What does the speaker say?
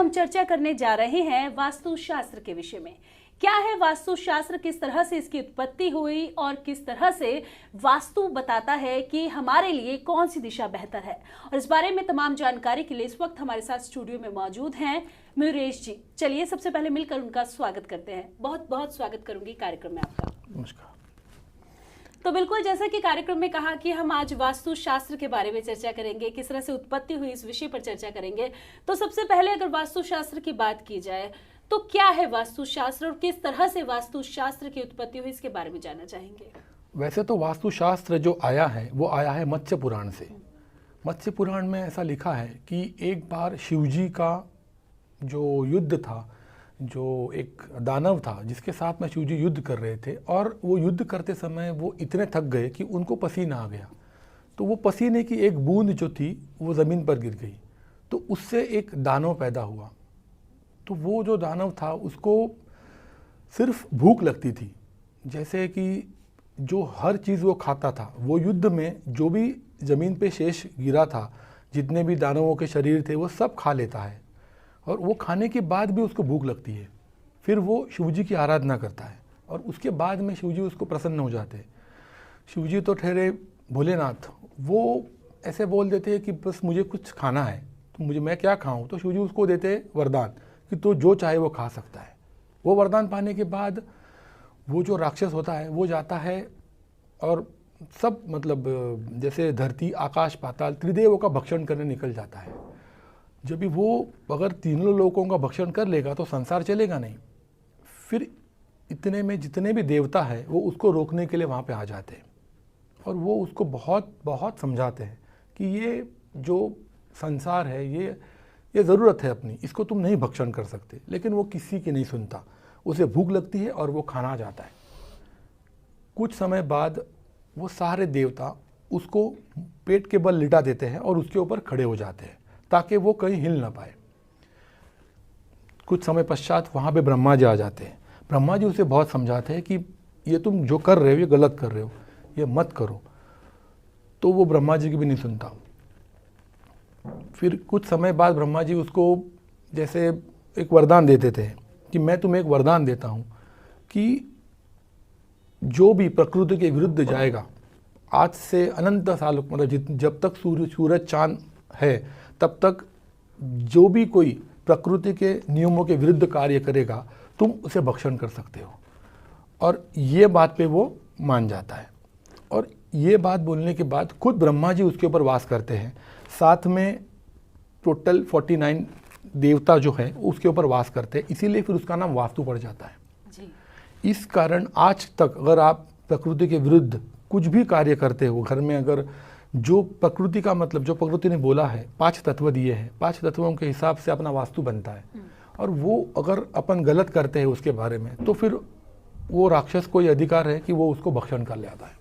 हम चर्चा करने जा रहे हैं वास्तुशास्त्र के विषय में। क्या है वास्तुशास्त्र, किस तरह से इसकी उत्पत्ति हुई और किस तरह से वास्तु बताता है कि हमारे लिए कौन सी दिशा बेहतर है। और इस बारे में तमाम जानकारी के लिए इस वक्त हमारे साथ स्टूडियो में मौजूद हैं मयूरेश जी। चलिए सबसे पहले मिलकर उनका स्वागत करते हैं। बहुत बहुत स्वागत करूंगी कार्यक्रम में आपका। नमस्कार। तो बिल्कुल जैसा कि कार्यक्रम में कहा कि हम आज वास्तुशास्त्र के बारे में चर्चा करेंगे, किस तरह से उत्पत्ति हुई इस विषय पर चर्चा करेंगे। तो सबसे पहले अगर वास्तुशास्त्र की बात की जाए तो क्या है वास्तुशास्त्र और किस तरह से वास्तुशास्त्र की उत्पत्ति हुई, इसके बारे में जानना चाहेंगे। वैसे तो वास्तुशास्त्र जो आया है वो आया है मत्स्य पुराण से। मत्स्य पुराण में ऐसा लिखा है कि एक बार शिवजी का जो युद्ध था, जो एक दानव था जिसके साथ में शिवजी युद्ध कर रहे थे, और वो युद्ध करते समय वो इतने थक गए कि उनको पसीना आ गया। तो वो पसीने की एक बूंद जो थी वो ज़मीन पर गिर गई, तो उससे एक दानव पैदा हुआ। तो वो जो दानव था उसको सिर्फ भूख लगती थी, जैसे कि जो हर चीज़ वो खाता था, वो युद्ध में जो भी ज़मीन पे शेष गिरा था, जितने भी दानवों के शरीर थे वो सब खा लेता है, और वो खाने के बाद भी उसको भूख लगती है। फिर वो शिवजी की आराधना करता है और उसके बाद में शिवजी उसको प्रसन्न हो जाते हैं। शिवजी तो ठहरे भोलेनाथ, वो ऐसे बोल देते हैं कि बस मुझे कुछ खाना है, तो मैं क्या खाऊं। तो शिवजी उसको देते हैं वरदान कि तो जो चाहे वो खा सकता है। वो वरदान पाने के बाद वो जो राक्षस होता है वो जाता है और सब मतलब जैसे धरती आकाश पाताल त्रिदेवों का भक्षण करने निकल जाता है। जब भी वो अगर तीनों लोगों का भक्षण कर लेगा तो संसार चलेगा नहीं। फिर इतने में जितने भी देवता है वो उसको रोकने के लिए वहाँ पे आ जाते हैं, और वो उसको बहुत बहुत समझाते हैं कि ये जो संसार है ये ज़रूरत है अपनी, इसको तुम नहीं भक्षण कर सकते। लेकिन वो किसी की नहीं सुनता, उसे भूख लगती है और वो खाना जाता है। कुछ समय बाद वो सारे देवता उसको पेट के बल लिटा देते हैं और उसके ऊपर खड़े हो जाते हैं ताकि वो कहीं हिल ना पाए। कुछ समय पश्चात वहाँ पे ब्रह्मा जी आ जाते हैं। ब्रह्मा जी उसे बहुत समझाते हैं कि ये तुम जो कर रहे हो ये गलत कर रहे हो, ये मत करो। तो वो ब्रह्मा जी की भी नहीं सुनता। फिर कुछ समय बाद ब्रह्मा जी उसको जैसे एक वरदान दे देते हैं कि मैं तुम्हें एक वरदान देता हूँ कि जो भी प्रकृति के विरुद्ध जाएगा, आज से अनंत साल मतलब जब तक सूरज चांद है तब तक जो भी कोई प्रकृति के नियमों के विरुद्ध कार्य करेगा तुम उसे भक्षण कर सकते हो। और ये बात पे वो मान जाता है, और ये बात बोलने के बाद खुद ब्रह्मा जी उसके ऊपर वास करते हैं। साथ में टोटल 49 देवता जो है उसके ऊपर वास करते हैं, इसीलिए फिर उसका नाम वास्तु पड़ जाता है जी। इस कारण आज तक अगर आप प्रकृति के विरुद्ध कुछ भी कार्य करते हो घर में, अगर जो प्रकृति का मतलब जो प्रकृति ने बोला है 5 तत्व दिए हैं, 5 तत्वों के हिसाब से अपना वास्तु बनता है, और वो अगर अपन गलत करते हैं उसके बारे में तो फिर वो राक्षस को ये अधिकार है कि वो उसको भक्षण कर लेता है।